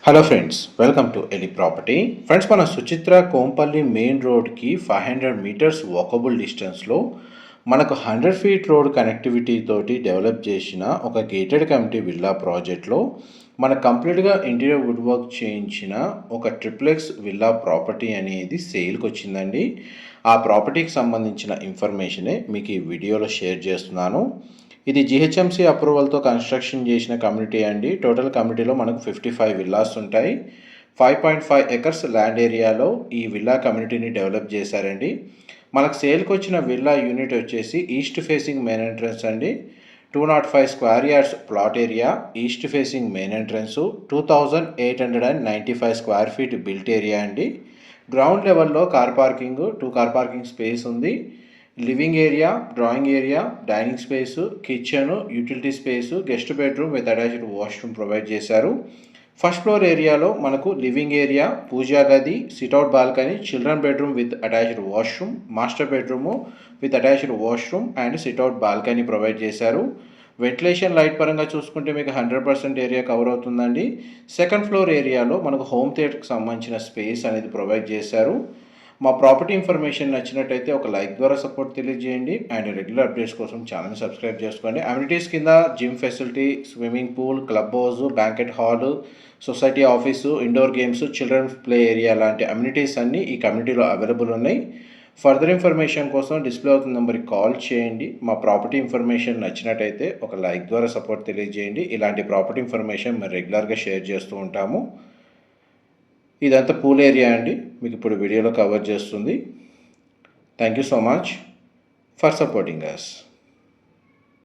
Hello friends, welcome to ఎలి property. Friends, మన Suchitra Kompally main రోడ్కి 500 మీటర్స్ వాకబుల్ డిస్టెన్స్లో మనకు 100 ఫీట్ రోడ్ కనెక్టివిటీ తోటి డెవలప్ చేసిన ఒక గేటెడ్ కమ్యూనిటీ విల్లా ప్రాజెక్ట్లో మన కంప్లీట్గా ఇంటీరియర్ వుడ్ వర్క్ చేయించిన ఒక ట్రిప్లెక్స్ విల్లా ప్రాపర్టీ అనేది సేల్కి వచ్చిందండి. ఆ ప్రాపర్టీకి సంబంధించిన ఇన్ఫర్మేషనే మీకు ఈ వీడియోలో షేర్ చేస్తున్నాను. ఇది జిహెచ్ఎంసీ అప్రూవల్తో కన్స్ట్రక్షన్ చేసిన కమ్యూనిటీ అండి. టోటల్ కమ్యూనిటీలో మనకు 55 విల్లాస్ ఉంటాయి. 5.5 ఎకర్స్ ల్యాండ్ ఏరియాలో ఈ విల్లా కమ్యూనిటీని డెవలప్ చేశారండి. మనకు సేల్కి వచ్చిన విల్లా యూనిట్ వచ్చేసి ఈస్ట్ ఫేసింగ్ మెయిన్ ఎంట్రన్స్ అండి. 205 square yards plot area, east facing main entrance, 2895 square feet built area అండి. గ్రౌండ్ లెవెల్లో car parking, 2 car parking space ఉంది. Living area, drawing area, dining space, kitchen, utility space, guest bedroom with attached washroom provide చేశారు. First floor ఏరియాలో మనకు living area, పూజా గది, sit out balcony, children bedroom with attached washroom, master bedroom with attached washroom and sit-out balcony provide చేశారు. Ventilation light పరంగా చూసుకుంటే మీకు 100% area cover అవుతుందండి. సెకండ్ ఫ్లోర్ ఏరియాలో మనకు హోమ్ థియేటర్కి సంబంధించిన స్పేస్ అనేది ప్రొవైడ్ చేశారు. మా ప్రాపర్టీ ఇన్ఫర్మేషన్ నచ్చినట్టయితే ఒక లైక్ ద్వారా సపోర్ట్ తెలియజేయండి అండ్ రెగ్యులర్ అప్డేట్స్ కోసం ఛానల్ని సబ్స్క్రైబ్ చేసుకోండి. అమ్యూనిటీస్ కింద gym facility, swimming pool, club house, banquet hall, society office, indoor games, children's play area లాంటి అమ్యూనిటీస్ అన్నీ ఈ కమ్యూనిటీలో అవైలబుల్ ఉన్నాయి. ఫర్దర్ ఇన్ఫర్మేషన్ కోసం డిస్ప్లే అవుతున్న నెంబర్కి కాల్ చేయండి. మా ప్రాపర్టీ ఇన్ఫర్మేషన్ నచ్చినట్టయితే ఒక లైక్ ద్వారా సపోర్ట్ తెలియజేయండి. ఇలాంటి ప్రాపర్టీ ఇన్ఫర్మేషన్ మేము రెగ్యులర్గా షేర్ చేస్తూ ఉంటాము. ఇదంతా పూల్ ఏరియా అండి, మీకు ఇప్పుడు వీడియోలో కవర్ చేస్తుంది. Thank you so much for supporting us.